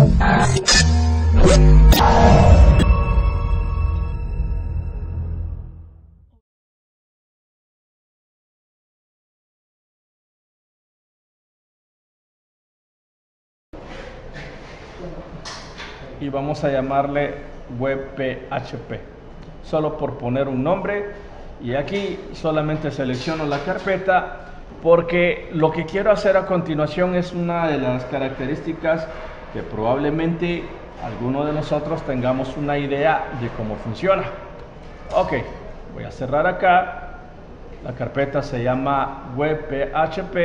Y vamos a llamarle web PHP, solo por poner un nombre. Y aquí solamente selecciono la carpeta porque lo que quiero hacer a continuación es una de las características que probablemente alguno de nosotros tengamos una idea de cómo funciona. Ok, voy a cerrar acá. La carpeta se llama web PHP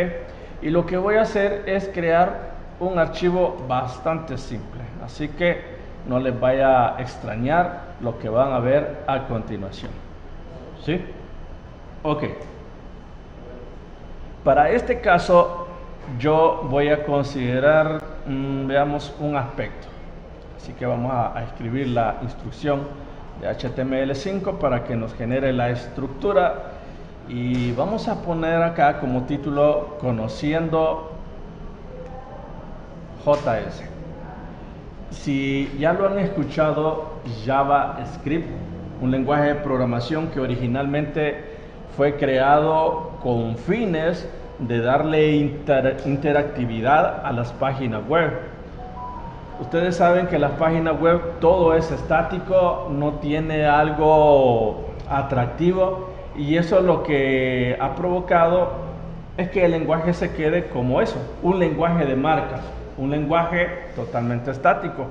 y lo que voy a hacer es crear un archivo bastante simple, así que no les vaya a extrañar lo que van a ver a continuación. ¿Sí? Ok. Para este caso yo voy a considerar, veamos, un aspecto. Así que vamos a escribir la instrucción de HTML5 para que nos genere la estructura y vamos a poner acá como título Conociendo JS. Si ya lo han escuchado, JavaScript, un lenguaje de programación que originalmente fue creado con fines de darle interactividad a las páginas web. Ustedes saben que las páginas web todo es estático, no tiene algo atractivo y eso lo que ha provocado es que el lenguaje se quede como eso, un lenguaje de marcas, un lenguaje totalmente estático.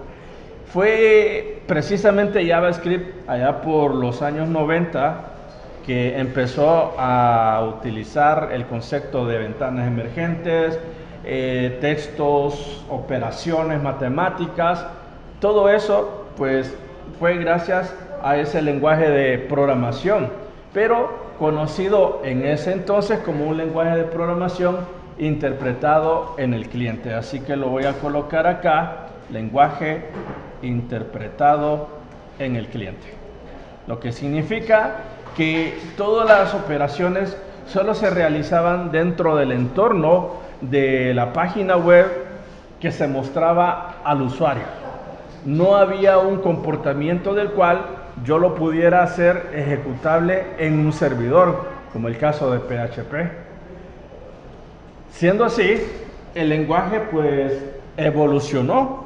Fue precisamente JavaScript allá por los años 90 que empezó a utilizar el concepto de ventanas emergentes, textos, operaciones matemáticas. Todo eso pues fue gracias a ese lenguaje de programación, pero conocido en ese entonces como un lenguaje de programación interpretado en el cliente. Así que lo voy a colocar acá, lenguaje interpretado en el cliente. Lo que significa que todas las operaciones solo se realizaban dentro del entorno de la página web que se mostraba al usuario. No había un comportamiento del cual yo lo pudiera hacer ejecutable en un servidor, como el caso de PHP. Siendo así, el lenguaje pues evolucionó.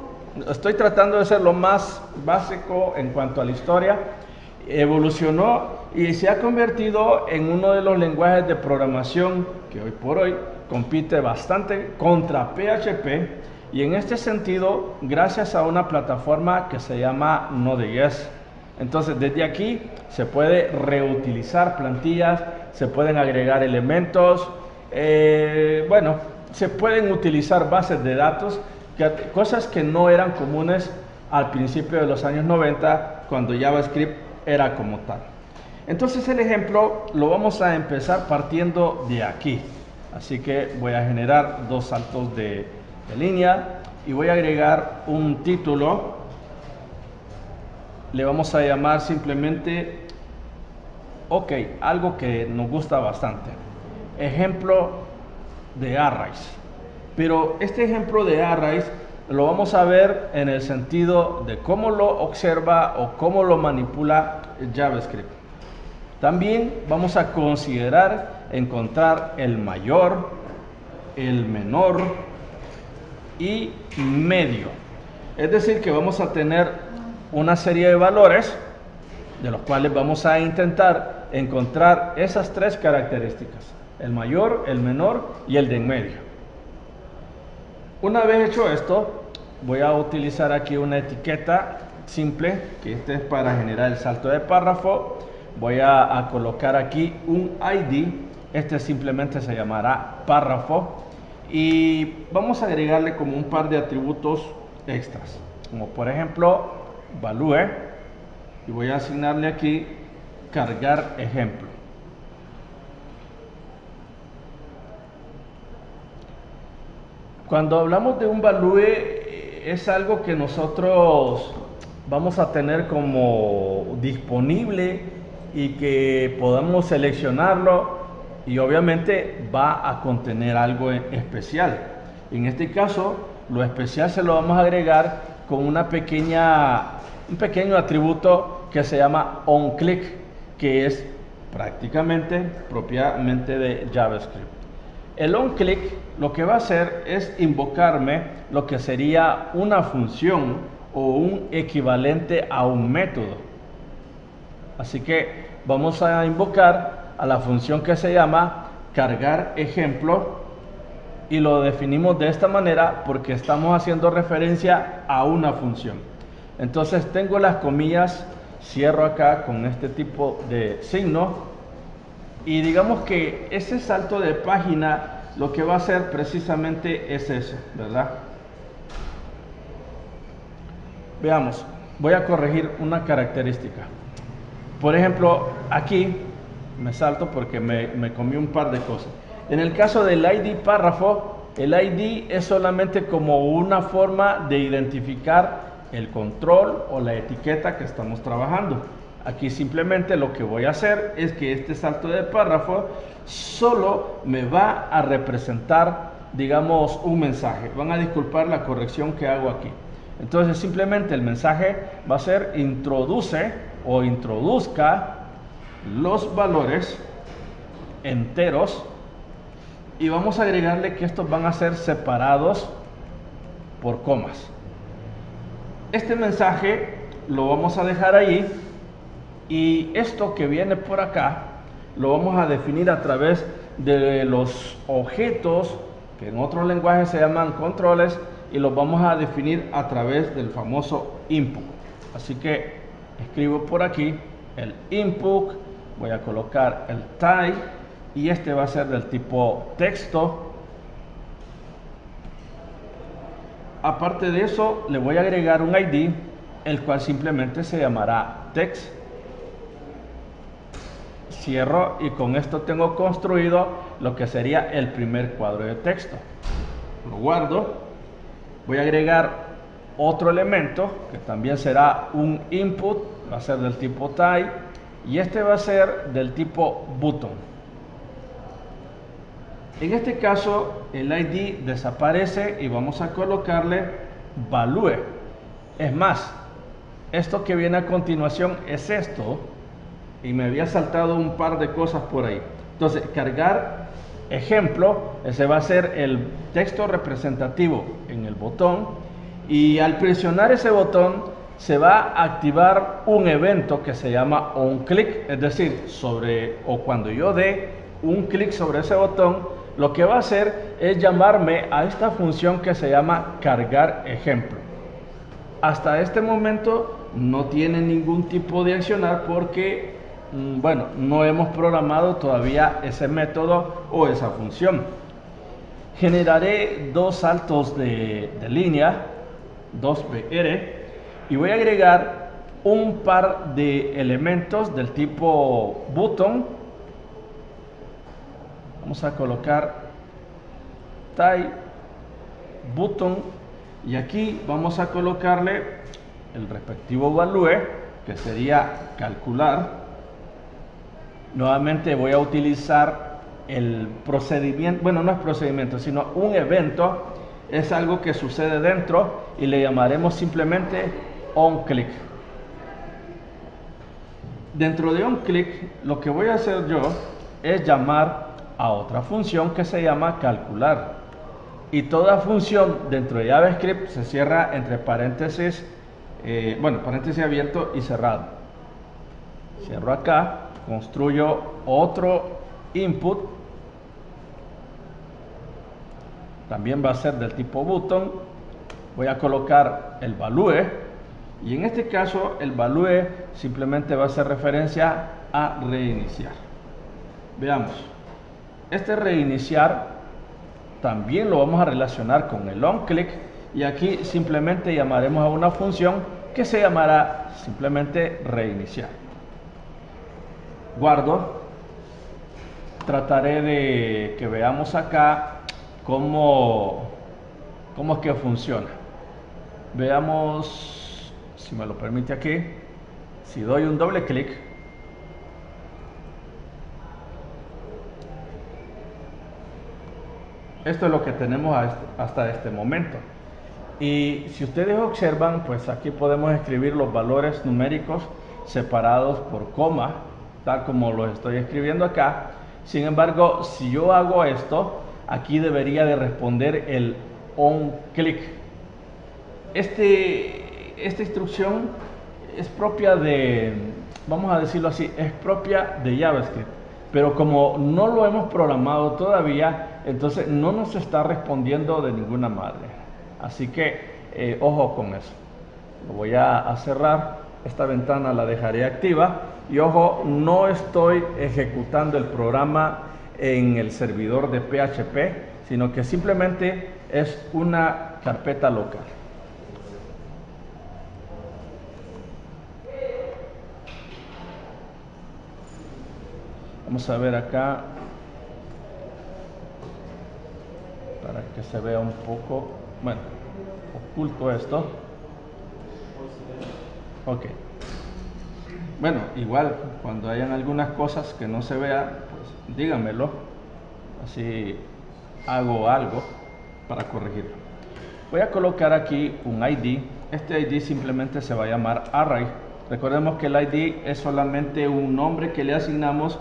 Estoy tratando de ser lo más básico en cuanto a la historia. Evolucionó y se ha convertido en uno de los lenguajes de programación que hoy por hoy compite bastante contra PHP, y en este sentido gracias a una plataforma que se llama Node.js. Entonces desde aquí se puede reutilizar plantillas, se pueden agregar elementos, bueno, se pueden utilizar bases de datos, cosas que no eran comunes al principio de los años 90 cuando JavaScript era como tal. Entonces el ejemplo lo vamos a empezar partiendo de aquí. Así que voy a generar dos saltos de línea y voy a agregar un título. Le vamos a llamar simplemente OK, algo que nos gusta bastante. Ejemplo de arrays. Pero este ejemplo de arrays lo vamos a ver en el sentido de cómo lo observa o cómo lo manipula JavaScript. También vamos a considerar encontrar el mayor, el menor y medio. Es decir, que vamos a tener una serie de valores de los cuales vamos a intentar encontrar esas tres características: el mayor, el menor y el de en medio. Una vez hecho esto, voy a utilizar aquí una etiqueta simple, que este es para generar el salto de párrafo. Voy a colocar aquí un ID, este simplemente se llamará párrafo, y vamos a agregarle como un par de atributos extras, como por ejemplo value, y voy a asignarle aquí cargar ejemplo. Cuando hablamos de un value, es algo que nosotros vamos a tener como disponible y que podamos seleccionarlo, y obviamente va a contener algo especial. En este caso Lo especial se lo vamos a agregar con un pequeño atributo que se llama onClick, que es prácticamente propiamente de JavaScript. El onClick lo que va a hacer es invocarme lo que sería una función o un equivalente a un método. Así que vamos a invocar a la función que se llama cargar ejemplo, y lo definimos de esta manera porque estamos haciendo referencia a una función. Entonces tengo las comillas, cierro acá con este tipo de signo, y digamos que ese salto de página lo que va a hacer precisamente es eso, ¿verdad? Veamos, voy a corregir una característica. Por ejemplo, aquí me salto porque me comí un par de cosas. En el caso del ID párrafo, el ID es solamente como una forma de identificar el control o la etiqueta que estamos trabajando. Aquí simplemente lo que voy a hacer es que este salto de párrafo solo me va a representar, digamos, un mensaje. Van a disculpar la corrección que hago aquí. Entonces simplemente el mensaje va a ser introduce o introduzca los valores enteros, y vamos a agregarle que estos van a ser separados por comas. Este mensaje lo vamos a dejar ahí, y esto que viene por acá lo vamos a definir a través de los objetos que en otros lenguajes se llaman controles, y los vamos a definir a través del famoso input. Así que escribo por aquí el input, voy a colocar el type, y este va a ser del tipo texto. Aparte de eso, le voy a agregar un ID, el cual simplemente se llamará text. Cierro, y con esto tengo construido lo que sería el primer cuadro de texto. Lo guardo. Voy a agregar otro elemento que también será un input, va a ser del tipo type, y este va a ser del tipo button. En este caso el ID desaparece y vamos a colocarle value. Es más, esto que viene a continuación es esto, y me había saltado un par de cosas por ahí. Entonces, cargar ejemplo, ese va a ser el texto representativo en el botón, y al presionar ese botón se va a activar un evento que se llama onClick, es decir, cuando yo dé un clic sobre ese botón, lo que va a hacer es llamarme a esta función que se llama cargar ejemplo. Hasta este momento no tiene ningún tipo de accionar porque, bueno, no hemos programado todavía ese método o esa función. Generaré dos saltos de línea, 2BR, y voy a agregar un par de elementos del tipo button. Vamos a colocar type button, y aquí vamos a colocarle el respectivo value, que sería calcular. Nuevamente voy a utilizar el procedimiento, bueno, no es procedimiento, sino un evento, es algo que sucede dentro, y le llamaremos simplemente onClick. Dentro de onClick lo que voy a hacer yo es llamar a otra función que se llama calcular, y toda función dentro de JavaScript se cierra entre paréntesis, paréntesis abierto y cerrado. Cierro acá, construyo otro input, también va a ser del tipo button. Voy a colocar el value, y en este caso el value simplemente va a hacer referencia a reiniciar. Veamos. Este reiniciar también lo vamos a relacionar con el onClick, y aquí simplemente llamaremos a una función que se llamará simplemente reiniciar. Guardo. Trataré de que veamos acá cómo es que funciona. Veamos, si me lo permite aquí, si doy un doble clic, esto es lo que tenemos hasta este momento. Y si ustedes observan, pues aquí podemos escribir los valores numéricos separados por coma, tal como los estoy escribiendo acá. Sin embargo, si yo hago esto, aquí debería de responder el onClick. Esta instrucción es propia de, vamos a decirlo así, es propia de JavaScript. Pero como no lo hemos programado todavía, entonces no nos está respondiendo de ninguna manera. Así que ojo con eso. Lo voy a cerrar. Esta ventana la dejaré activa. Y ojo, no estoy ejecutando el programa en el servidor de PHP, sino que simplemente es una carpeta local. Vamos a ver acá para que se vea un poco, bueno, oculto esto. Ok. Bueno, igual cuando hayan algunas cosas que no se vean, pues díganmelo, así hago algo para corregirlo. Voy a colocar aquí un ID. Este ID simplemente se va a llamar array. Recordemos que el ID es solamente un nombre que le asignamos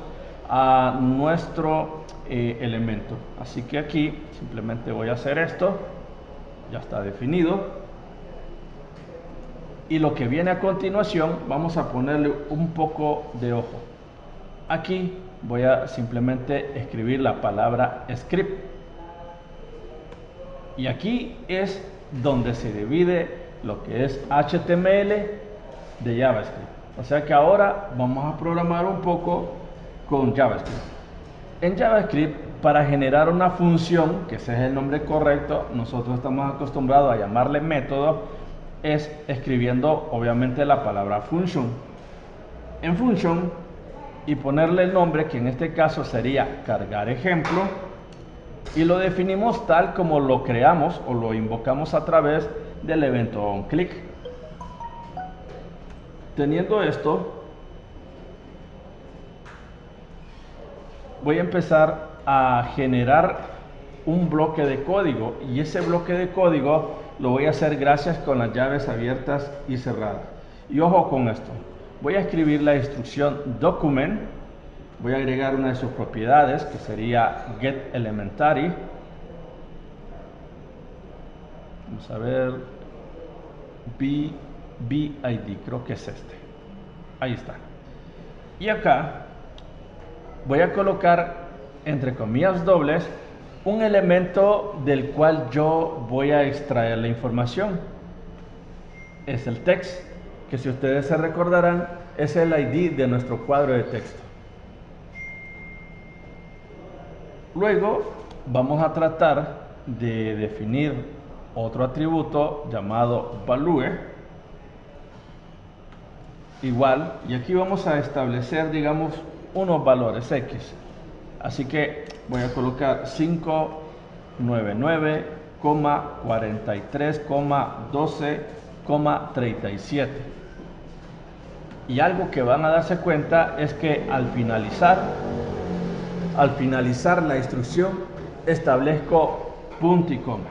a nuestro elemento. Así que aquí simplemente voy a hacer esto. Ya está definido. Y lo que viene a continuación, vamos a ponerle un poco de ojo. Aquí voy a simplemente escribir la palabra script. Y aquí es donde se divide lo que es HTML de JavaScript. O sea que ahora vamos a programar un poco con JavaScript. En JavaScript, para generar una función, que ese es el nombre correcto, nosotros estamos acostumbrados a llamarle método, es escribiendo obviamente la palabra function. En function y ponerle el nombre, que en este caso sería cargar ejemplo, y lo definimos tal como lo creamos o lo invocamos a través del evento onClick. Teniendo esto, voy a empezar a generar un bloque de código, y ese bloque de código lo voy a hacer gracias con las llaves abiertas y cerradas. Y ojo con esto, voy a escribir la instrucción document, voy a agregar una de sus propiedades que sería getElementary. Vamos a ver, BID, creo que es este. Ahí está. Y acá voy a colocar entre comillas dobles un elemento del cual yo voy a extraer la información. Es el text, que si ustedes se recordarán es el ID de nuestro cuadro de texto. Luego vamos a tratar de definir otro atributo llamado value. Igual, y aquí vamos a establecer, digamos, unos valores X. Así que voy a colocar 599,43,12,37. Y algo que van a darse cuenta es que al finalizar la instrucción establezco punto y coma.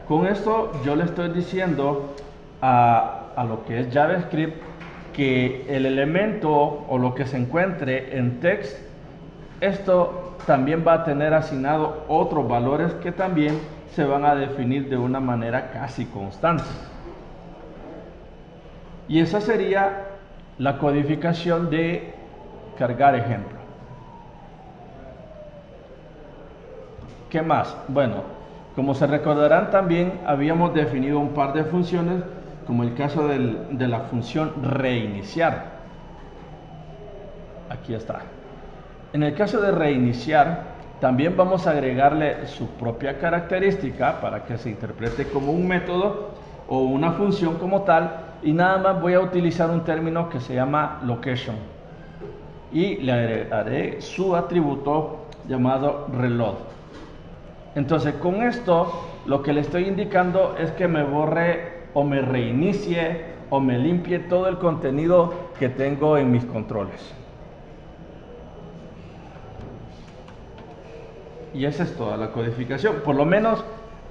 Con esto yo le estoy diciendo a lo que es JavaScript que el elemento o lo que se encuentre en text, esto también va a tener asignado otros valores que también se van a definir de una manera casi constante. Y esa sería la codificación de cargar ejemplo. ¿Qué más? Bueno, como se recordarán, también habíamos definido un par de funciones, como el caso de la función reiniciar. Aquí está. En el caso de reiniciar, también vamos a agregarle su propia característica para que se interprete como un método o una función como tal, y nada más voy a utilizar un término que se llama location y le agregaré su atributo llamado reload. Entonces con esto lo que le estoy indicando es que me borre o me reinicie o me limpie todo el contenido que tengo en mis controles. Y esa es toda la codificación, por lo menos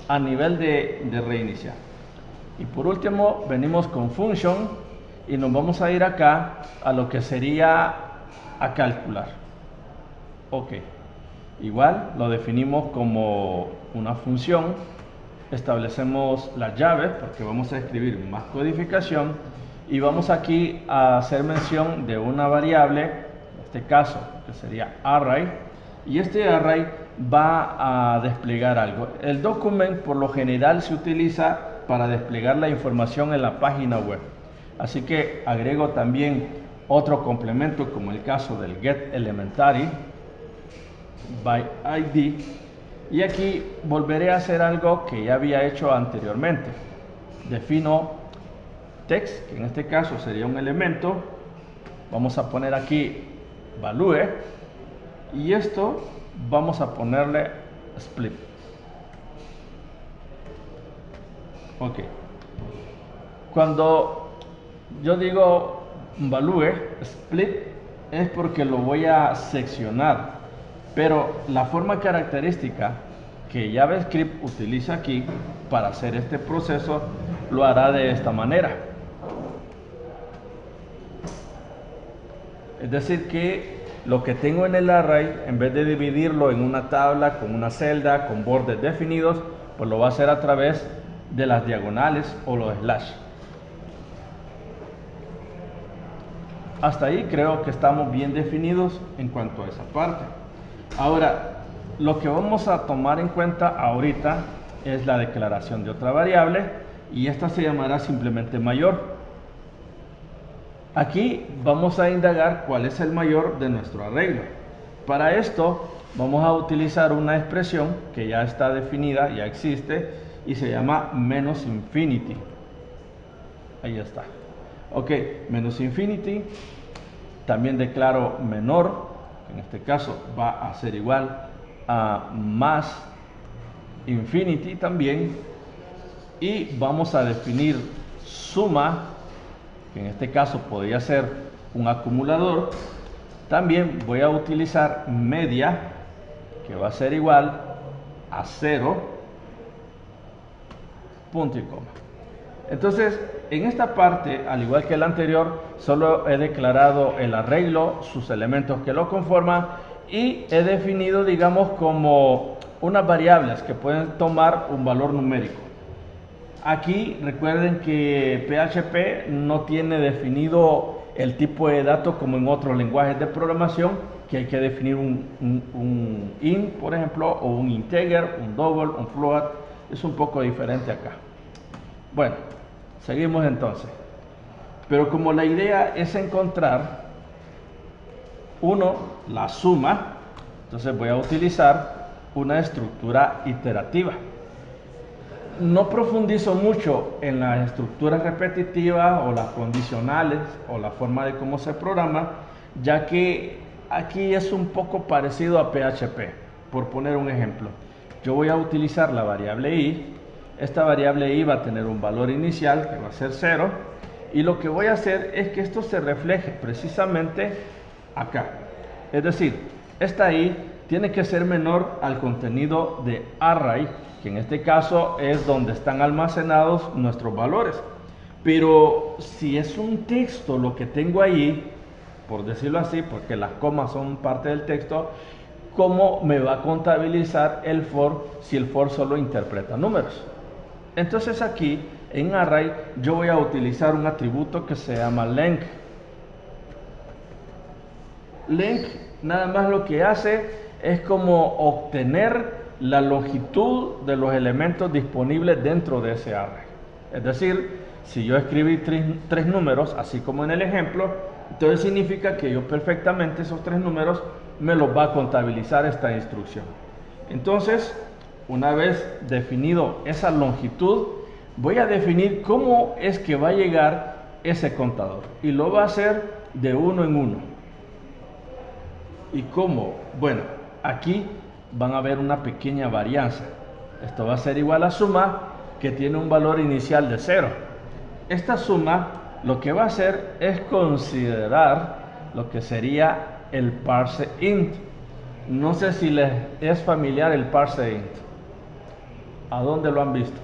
a nivel de reiniciar. Y por último venimos con function y nos vamos a ir acá a lo que sería a calcular. Ok, igual lo definimos como una función, establecemos las llaves porque vamos a escribir más codificación y vamos aquí a hacer mención de una variable, en este caso que sería array, y este array va a desplegar algo. El document por lo general se utiliza para desplegar la información en la página web, así que agrego también otro complemento como el caso del get elementary by id, y aquí volveré a hacer algo que ya había hecho anteriormente. Defino text, que en este caso sería un elemento, vamos a poner aquí value, y esto vamos a ponerle split. Ok, cuando yo digo value split es porque lo voy a seccionar, pero la forma característica que JavaScript utiliza aquí para hacer este proceso lo hará de esta manera. Es decir que lo que tengo en el array, en vez de dividirlo en una tabla con una celda con bordes definidos, pues lo va a hacer a través de las diagonales o los slash. Hasta ahí creo que estamos bien definidos en cuanto a esa parte. Ahora, lo que vamos a tomar en cuenta ahorita es la declaración de otra variable, y esta se llamará simplemente mayor. Aquí vamos a indagar cuál es el mayor de nuestro arreglo. Para esto vamos a utilizar una expresión que ya está definida, ya existe, y se llama menos infinity. Ahí está. Ok, menos infinity. También declaro menor, que en este caso va a ser igual a más infinity también. Y vamos a definir suma, que en este caso podría ser un acumulador. También voy a utilizar media, que va a ser igual a 0, punto y coma. Entonces, en esta parte, al igual que el anterior, solo he declarado el arreglo, sus elementos que lo conforman, y he definido, digamos, como unas variables que pueden tomar un valor numérico. Aquí recuerden que PHP no tiene definido el tipo de dato como en otros lenguajes de programación, que hay que definir un int, por ejemplo, o un integer, un double, un float. Es un poco diferente acá. Bueno, seguimos entonces. Pero como la idea es encontrar la suma, entonces voy a utilizar una estructura iterativa. No profundizo mucho en las estructuras repetitivas o las condicionales o la forma de cómo se programa, ya que aquí es un poco parecido a PHP. Por poner un ejemplo, yo voy a utilizar la variable i. Esta variable i va a tener un valor inicial que va a ser 0, y lo que voy a hacer es que esto se refleje precisamente acá. Es decir, esta i tiene que ser menor al contenido de array, que en este caso es donde están almacenados nuestros valores. Pero si es un texto lo que tengo ahí, por decirlo así, porque las comas son parte del texto, ¿cómo me va a contabilizar el for si el for solo interpreta números? Entonces aquí en array yo voy a utilizar un atributo que se llama length. Length nada más lo que hace es como obtener la longitud de los elementos disponibles dentro de ese array. Es decir, si yo escribí tres números, así como en el ejemplo, entonces significa que yo perfectamente esos 3 números me los va a contabilizar esta instrucción. Entonces, una vez definido esa longitud, voy a definir cómo es que va a llegar ese contador, y lo va a hacer de uno en uno. ¿Y cómo? Bueno, aquí van a ver una pequeña varianza. Esto va a ser igual a suma, que tiene un valor inicial de 0. Esta suma lo que va a hacer es considerar lo que sería el parse int. No sé si les es familiar el parse int. ¿A dónde lo han visto?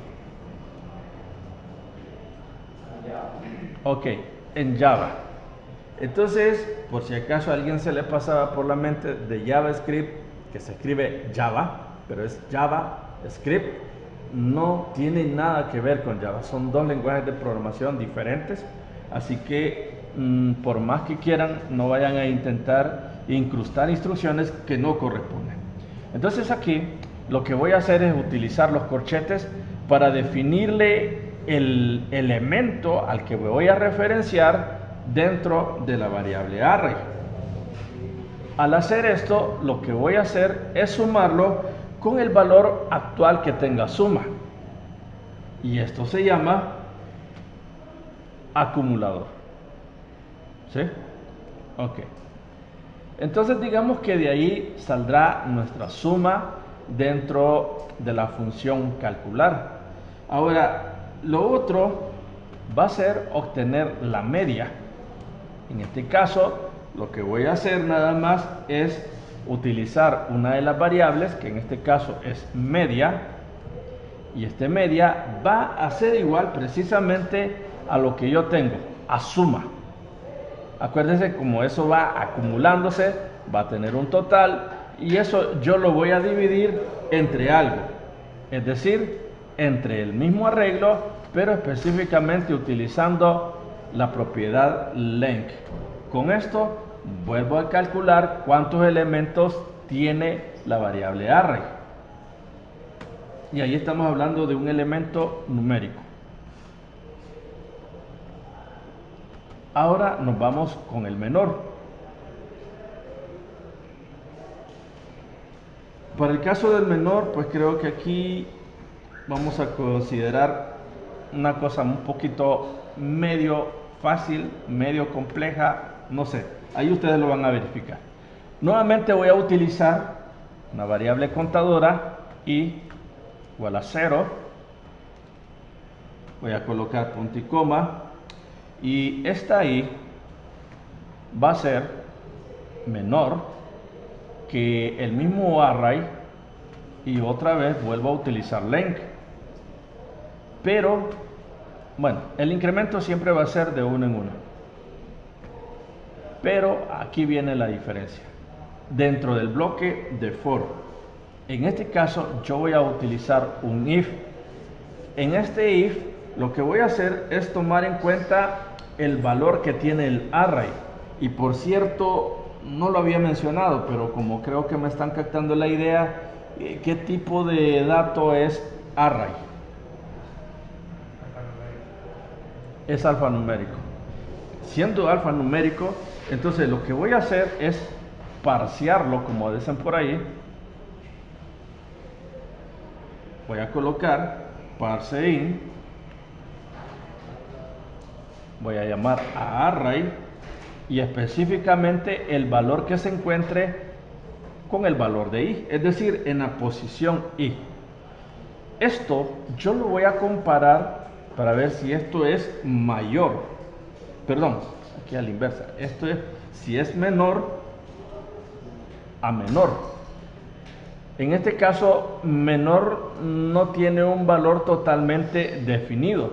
Ok, en Java. Entonces, por si acaso a alguien se le pasaba por la mente de JavaScript, que se escribe Java, pero es JavaScript, no tiene nada que ver con Java. Son dos lenguajes de programación diferentes, así que por más que quieran, no vayan a intentar incrustar instrucciones que no corresponden. Entonces aquí lo que voy a hacer es utilizar los corchetes para definirle el elemento al que voy a referenciar dentro de la variable array. Al hacer esto, lo que voy a hacer es sumarlo con el valor actual que tenga suma. Y esto se llama acumulador. ¿Sí? Ok. Entonces digamos que de ahí saldrá nuestra suma dentro de la función calcular. Ahora, lo otro va a ser obtener la media. En este caso, lo que voy a hacer nada más es utilizar una de las variables, que en este caso es media, y este media va a ser igual precisamente a lo que yo tengo, a suma. Acuérdense, como eso va acumulándose, va a tener un total, y eso yo lo voy a dividir entre algo, es decir, entre el mismo arreglo, pero específicamente utilizando la propiedad length. Con esto vuelvo a calcular cuántos elementos tiene la variable array. Y ahí estamos hablando de un elemento numérico. Ahora nos vamos con el menor. Para el caso del menor, pues creo que aquí vamos a considerar una cosa un poquito medio fácil, medio compleja, no sé, ahí ustedes lo van a verificar. Nuevamente voy a utilizar una variable contadora y igual a 0, voy a colocar punto y coma, y esta ahí va a ser menor que el mismo array, y otra vez vuelvo a utilizar length, pero bueno, el incremento siempre va a ser de uno en uno, pero aquí viene la diferencia. Dentro del bloque de for, en este caso yo voy a utilizar un if. En este if lo que voy a hacer es tomar en cuenta el valor que tiene el array. Y por cierto, no lo había mencionado, pero como creo que me están captando la idea, ¿qué tipo de dato es array? Es alfanumérico. Siendo alfanumérico, entonces lo que voy a hacer es parsearlo, como dicen por ahí. Voy a colocar parse in, voy a llamar a array y específicamente el valor que se encuentre con el valor de i, es decir, en la posición i. Esto yo lo voy a comparar para ver si esto es mayor, perdón, aquí a la inversa, esto es si es menor a menor. En este caso, menor no tiene un valor totalmente definido.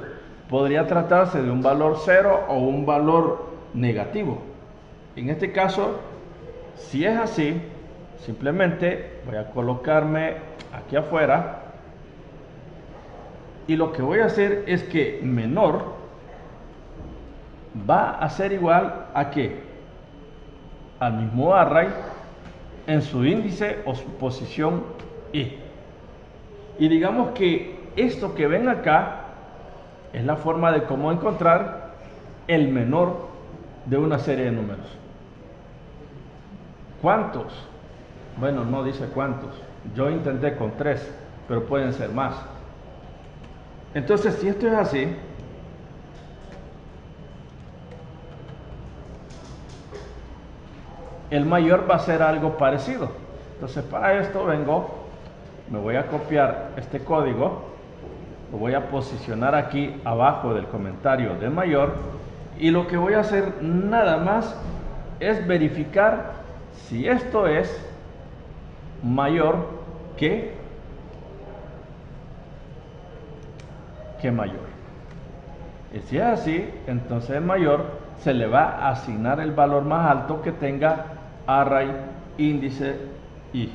Podría tratarse de un valor 0 o un valor negativo. En este caso, si es así, simplemente voy a colocarme aquí afuera y lo que voy a hacer es que menor va a ser igual a ¿qué? Al mismo array en su índice o su posición i. Y digamos que esto que ven acá es la forma de cómo encontrar el menor de una serie de números. ¿Cuántos? Bueno, no dice cuántos. Yo intenté con 3, pero pueden ser más. Entonces, si esto es así, el mayor va a ser algo parecido. Entonces, para esto vengo, me voy a copiar este código, lo voy a posicionar aquí abajo del comentario de mayor, y lo que voy a hacer nada más es verificar si esto es mayor que mayor. Y si es así, entonces el mayor se le va a asignar el valor más alto que tenga array índice i.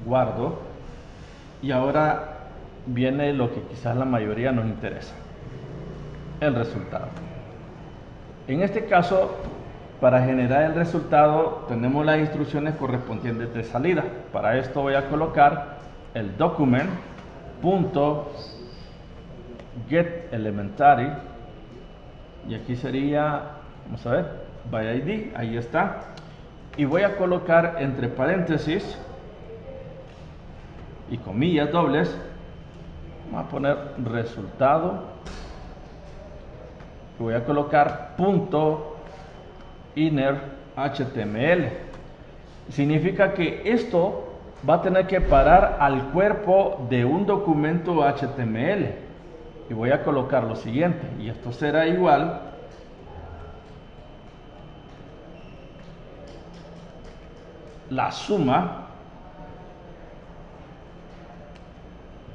Guardo. Y ahora viene lo que quizás la mayoría nos interesa: el resultado. En este caso, para generar el resultado tenemos las instrucciones correspondientes de salida. Para esto voy a colocar el document.getElementary, y aquí sería, vamos a ver, by ID, ahí está, y voy a colocar entre paréntesis y comillas dobles, vamos a poner resultado, y voy a colocar punto inner HTML. Significa que esto va a tener que parar al cuerpo de un documento HTML, y voy a colocar lo siguiente, y esto será igual la suma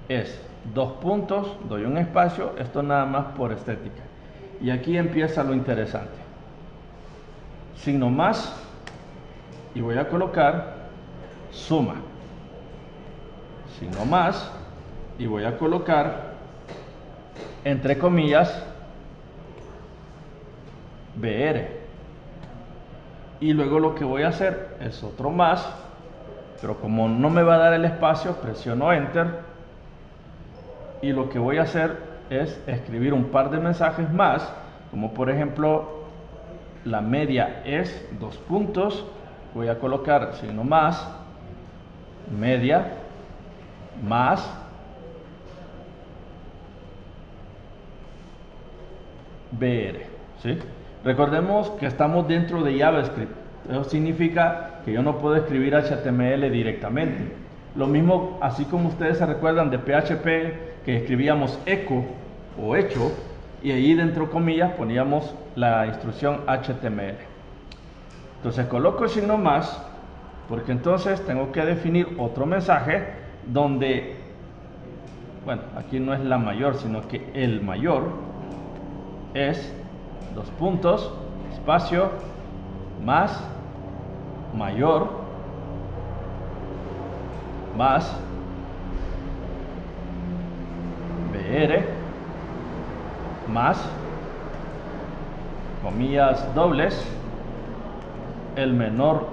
es dos puntos, doy un espacio, esto nada más por estética, y aquí empieza lo interesante, signo más, y voy a colocar suma, signo más, y voy a colocar entre comillas BR, y luego lo que voy a hacer es otro más, pero como no me va a dar el espacio, presiono enter, y lo que voy a hacer es escribir un par de mensajes más, como por ejemplo la media es dos puntos, voy a colocar signo más, media, más, BR, ¿sí? Recordemos que estamos dentro de JavaScript, eso significa que yo no puedo escribir HTML directamente. Lo mismo, así como ustedes se recuerdan de PHP, que escribíamos echo o hecho, y ahí dentro comillas poníamos la instrucción HTML. Entonces coloco el signo más, porque entonces tengo que definir otro mensaje donde, bueno, aquí no es la mayor, sino que el mayor es dos puntos, espacio, más, mayor, más, BR, más, comillas dobles, el menor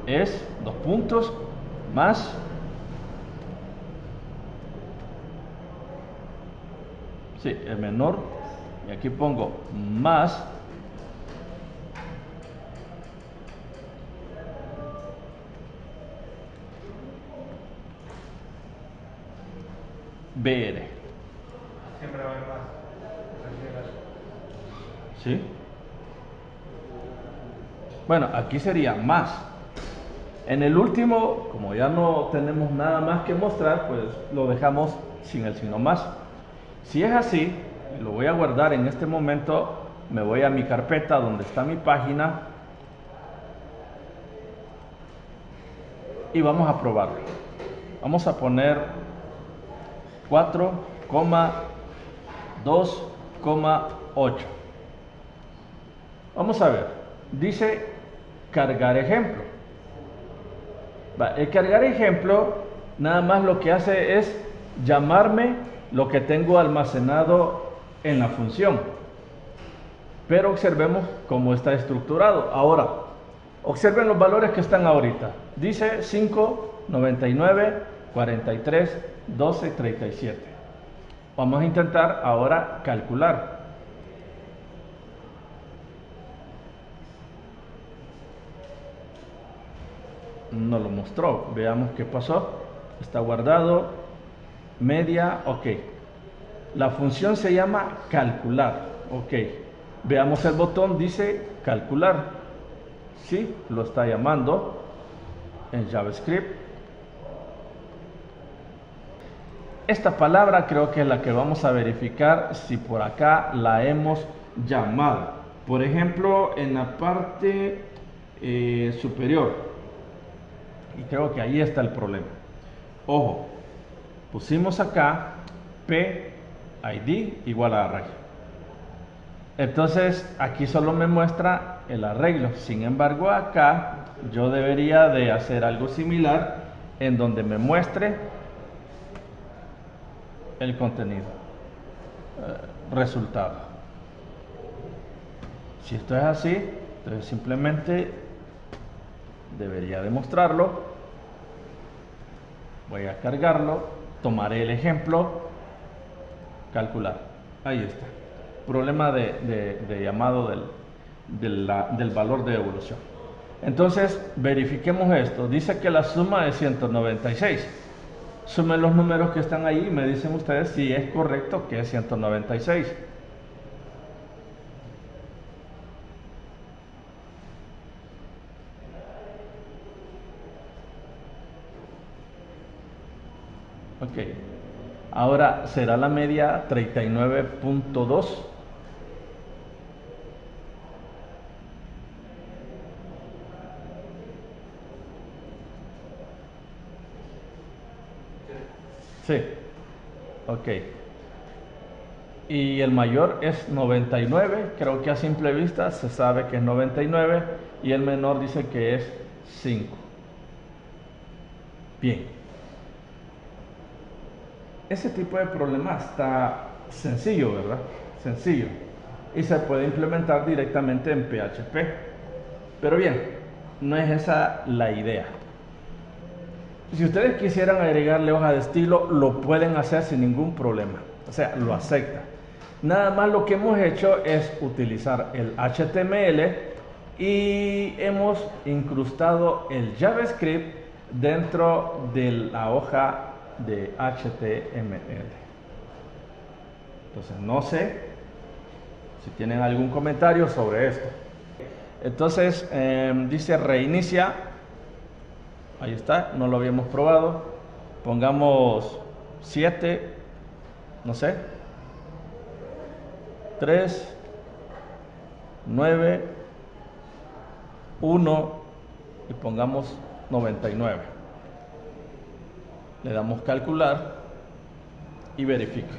es dos puntos, más, sí, el menor, y aquí pongo más, BR. Siempre va a haber más. ¿Sí? Bueno, aquí sería más. En el último, como ya no tenemos nada más que mostrar, pues lo dejamos sin el signo más. Si es así, lo voy a guardar en este momento, me voy a mi carpeta donde está mi página y vamos a probarlo. Vamos a poner 4,2,8. Vamos a ver, dice cargar ejemplo. El cargar ejemplo nada más lo que hace es llamarme lo que tengo almacenado en la función. Pero observemos cómo está estructurado. Ahora, observen los valores que están ahorita. Dice 5, 99, 43, 12, 37. Vamos a intentar ahora calcular. No lo mostró. Veamos qué pasó. Está guardado. Media, ok. La función se llama calcular, ok. Veamos el botón, dice calcular. Sí, lo está llamando en JavaScript. Esta palabra creo que es la que vamos a verificar si por acá la hemos llamado. Por ejemplo, en la parte superior Y creo que ahí está el problema. Ojo, pusimos acá PID igual a array. Entonces aquí solo me muestra el arreglo. Sin embargo, acá yo debería de hacer algo similar en donde me muestre el contenido, resultado. Si esto es así, entonces simplemente debería demostrarlo. Voy a cargarlo, tomaré el ejemplo, calcular. Ahí está. Problema de llamado del valor de evolución. Entonces, verifiquemos esto. Dice que la suma es 196. Sumen los números que están ahí y me dicen ustedes si es correcto que es 196. Ok. Ahora, ¿será la media 39.2? Sí. Ok. Y el mayor es 99, creo que a simple vista se sabe que es 99 y el menor dice que es 5. Bien. Ese tipo de problema está sencillo, ¿verdad? Sencillo. Y se puede implementar directamente en PHP. Pero bien, no es esa la idea. Si ustedes quisieran agregarle hoja de estilo, lo pueden hacer sin ningún problema. O sea, lo acepta. Nada más lo que hemos hecho es utilizar el HTML y hemos incrustado el JavaScript dentro de la hoja de HTML. Entonces, no sé si tienen algún comentario sobre esto. Entonces, dice reinicia. Ahí está, no lo habíamos probado. Pongamos 7, no sé, 3, 9, 1 y pongamos 99. Le damos calcular y verifica.